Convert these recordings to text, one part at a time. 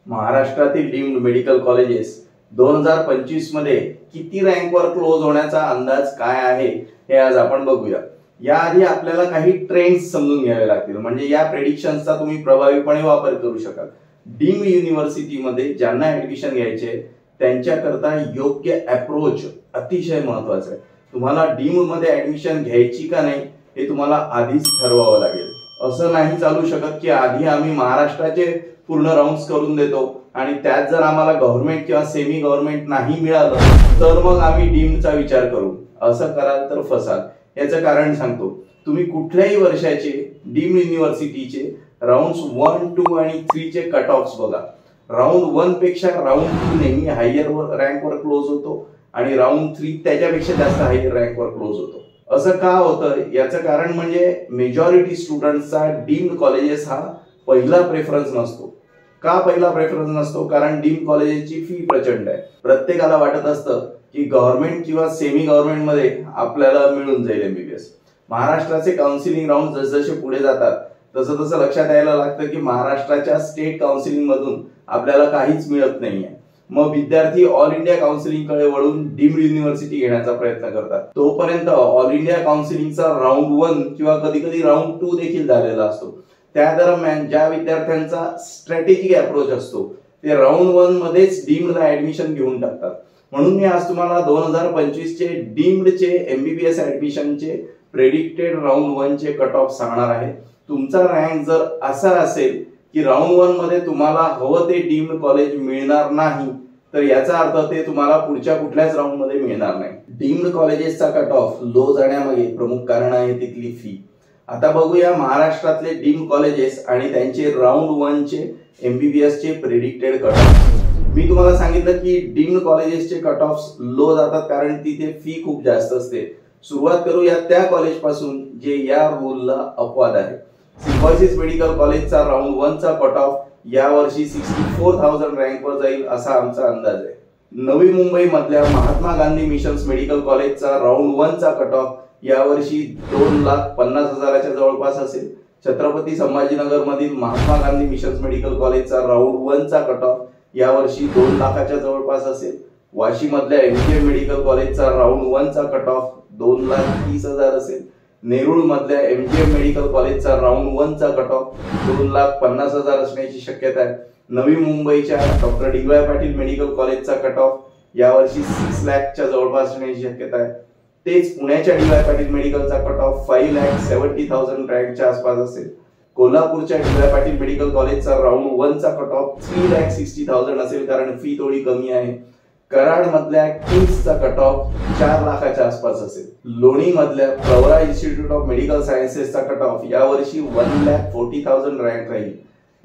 महाराष्ट्रातील deemed medical colleges 2025 मध्ये किती रँकवर क्लोज होण्याचा अंदाज काय आहे हे आज आपण बघूया। याआधी आपल्याला काही ट्रेंड्स समजून घ्यावे लागतील, म्हणजे या प्रेडिक्शन्सचा तुम्ही प्रभावीपणे वापर करू शकाल। डीम्ड युनिव्हर्सिटीमध्ये ज्यांना ऍडमिशन घ्यायचे त्यांच्याकरता योग्य अप्रोच अतिशय महत्त्वाचा आहे। तुम्हाला डीम्ड मध्ये ऍडमिशन घ्यायची का नाही हे तुम्हाला आधीच ठरवावं लागेल। असं नाही चालू शकत की आधी आम्ही महाराष्ट्राचे पूर्ण राउंड्स करून देतो आणि त्यात जर आम्हाला गव्हर्नमेंट किंवा सेमी गव्हर्नमेंट नाही मिळालं तर मग आम्ही डीम्डचा विचार करू। असं कराल तर फसाल। याचं कारण सांगतो, तुम्ही कुठल्याही वर्षाचे डीम्ड युनिव्हर्सिटीचे राउंड्स 1, 2 आणि 3 चे कट ऑफ्स बघा। राउंड 1 पेक्षा राउंड 2 नेहमी हायर रँकवर क्लोज होतो आणि राउंड 3 त्याच्यापेक्षा जास्त हायर रँकवर क्लोज होतो। असं का होतं याचं कारण म्हणजे मेजॉरिटी स्टुडंट्सचा डीम्ड कॉलेजेस हा पहिला प्रेफरन्स नसतो। का पहिला प्रेफरन्स नसतो? कारण डीम्ड कॉलेजेसची फी प्रचंड आहे। प्रत्येकाला वाटत असतं की गव्हर्नमेंट किंवा सेमी गव्हर्नमेंट मध्ये आपल्याला मिळून जाईल एमबीबीएस। महाराष्ट्राचे काउन्सिलिंग राउंड जसजसे पुढे जातात तसं तसं लक्षात यायला लागतं की महाराष्ट्राच्या स्टेट काउन्सिलिंग मधून आपल्याला काहीच मिळत नाहीये। मग विद्यार्थी ऑल इंडिया काउन्सिलिंग कडे वळून डीम्ड युनिव्हर्सिटी घेण्याचा प्रयत्न करतात। तोपर्यंत ऑल इंडिया काउन्सिलिंगचा राउंड 1 किंवा कधी कधी राउंड 2 देखील झालेला असतो। त्या दरम्यान ज्या विद्यार्थ्यांचा स्ट्रॅटेजिक अप्रोच असतो ते राउंड 1 मध्येच डीम्डला ऍडमिशन घेऊन टाकतात। म्हणून मी आज तुम्हाला 2025 चे डीम्डचे एमबीबीएस ऍडमिशनचे प्रेडिक्टेड राउंड 1 चे कट ऑफ सांगणार आहे। तुमचा रँक जर असा असेल की राउंड 1 मध्ये तुम्हाला हवं ते डीम्ड कॉलेज मिळणार नाही तर याचा अर्थ ते तुम्हाला पुढच्या कुठल्याच राउंड मध्ये मिळणार नाही। डीम्ड कॉलेजेसचा कट ऑफ लो जाण्यामागे प्रमुख कारण आहे तिथली फी। आता बघूया महाराष्ट्रातले डीम्ड कॉलेजेस आणि त्यांचे राउंड 1 चे एमबीबीएस चे प्रेडिक्टेड कट ऑफ। मी तुम्हाला सांगितलं की डीम्ड कॉलेजेसचे कट ऑफ्स लो जातात कारण तिथे फी खूप जास्त असते। सुरुवात करूया त्या कॉलेज पासून जे या रूलला अपवाद आहे। सिम्बायोसिस मेडिकल कॉलेजचा राउंड 1 चा कट ऑफ यावर्षी 64,000 रँकवर जाईल असा आमचा अंदाज आहे। नवी मुंबई मधल्या महात्मा गांधी मिशन्स मेडिकल कॉलेजचा राउंड 1 चा कट ऑफ यावर्षी 2,50,000च्या जवळपास असेल। छत्रपती संभाजीनगर मधील महात्मा गांधी मिशन्स मेडिकल कॉलेजचा राउंड 1 चा कट ऑफ यावर्षी 2 लाखाच्या जवळपास असेल। वाशी मधल्या एमजीएम मेडिकल कॉलेजचा राउंड 1 चा कट ऑफ 2,30,000 असेल। नेरूळ मधल्या एमजीएम मेडिकल कॉलेजचा राउंड 1 चा कट ऑफ 2,50,000 असण्याची शक्यता आहे। नवी मुंबईच्या डॉक्टर डी.वाय. पाटील मेडिकल कॉलेजचा कट ऑफ यावर्षी 6 लाखच्या जवळपास असण्याची शक्यता आहे। तेच पुण्याच्या डी.वाय. पाटील मेडिकलचा कट ऑफ 5,70,000 रँकच्या आसपास असेल। कोल्हापूरच्या डी.वाय. पाटील मेडिकल कॉलेजचा राउंड 1 चा कट ऑफ 3,60,000 असेल कारण फी थोडी कमी आहे। कराड मधल्या किंग्सचा कट ऑफ 4 लाखाच्या आसपास असेल। लोणी मधल्या प्रवरा इन्स्टिट्यूट ऑफ मेडिकल सायन्सेसचा कट ऑफ यावर्षी 1,40,000 रँक राहील।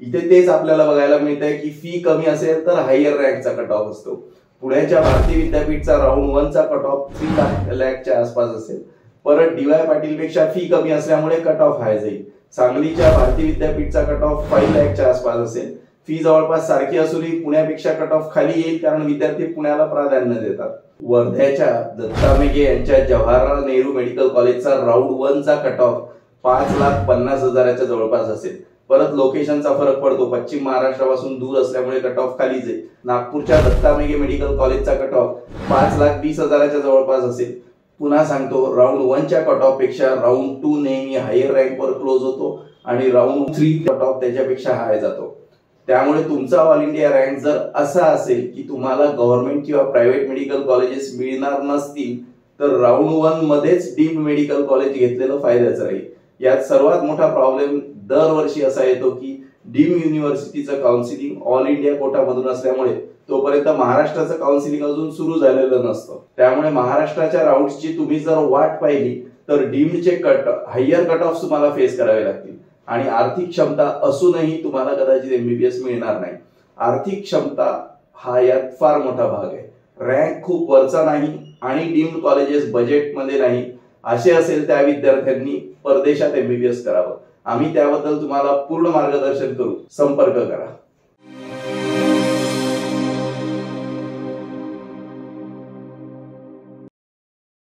इथे तेच आपल्याला बघायला मिळतंय की फी कमी असेल तर हायर रँकचा कट ऑफ असतो। पुण्याच्या भारती विद्यापीठचा राउंड 1 चा कट ऑफ 3 लाखच्या आसपास असेल। परत डी.वाय. पाटील पेक्षा फी कमी असल्यामुळे कट ऑफ हाय जाईल। सांगलीच्या भारती विद्यापीठचा कट ऑफ 5 लाखच्या आसपास असेल। फी जवळपास सारखी असूनही पुण्यापेक्षा कट ऑफ खाली येईल कारण विद्यार्थी पुण्याला प्राधान्य देतात। वर्ध्याच्या दत्ता मेघे यांच्या जवाहरलाल नेहरू मेडिकल कॉलेजचा राउंड 1 चा कट ऑफ 5,50,000च्या जवळपास असेल। परत लोकेशनचा फरक पडतो, पश्चिम महाराष्ट्रापासून दूर असल्यामुळे कट ऑफ खाली जाईल। नागपूरच्या दत्ता मेघे मेडिकल कॉलेजचा कट ऑफ 5,20,000च्या जवळपास असेल। पुन्हा सांगतो, राउंड 1 च्या कट ऑफ पेक्षा राउंड 2 नेहमी हायर रँकवर क्लोज होतो आणि राउंड 3 कट ऑफ त्याच्यापेक्षा हाय जातो। त्यामुळे तुमचा ऑल इंडिया रँक जर असा असेल की तुम्हाला गव्हर्नमेंट किंवा प्रायव्हेट मेडिकल कॉलेजेस मिळणार नसतील तर राउंड 1 मध्येच डीम्ड मेडिकल कॉलेज घेतलेलं फायद्याचं राहील। यात सर्वात मोठा प्रॉब्लेम दरवर्षी असा येतो की डीम्ड युनिव्हर्सिटीचं काउन्सिलिंग ऑल इंडिया कोटामधून असल्यामुळे तोपर्यंत महाराष्ट्राचं काउन्सिलिंग अजून सुरू झालेलं नसतं। त्यामुळे महाराष्ट्राच्या राउंड्सची तुम्ही जर वाट पाहिली तर डीम्डचे हायर कट ऑफ तुम्हाला फेस करावे लागतील आणि आर्थिक क्षमता असूनही तुम्हाला कदाचित एमबीबीएस मिळणार नाही। आर्थिक क्षमता हा यात फार मोठा भाग आहे। रँक खूप वरचा नाही आणि डीम्ड कॉलेजेस बजेटमध्ये नाही असे असेल त्या विद्यार्थ्यांनी परदेशात एमबीबीएस करावं। आम्ही त्याबद्दल तुम्हाला पूर्ण मार्गदर्शन करू। संपर्क करा।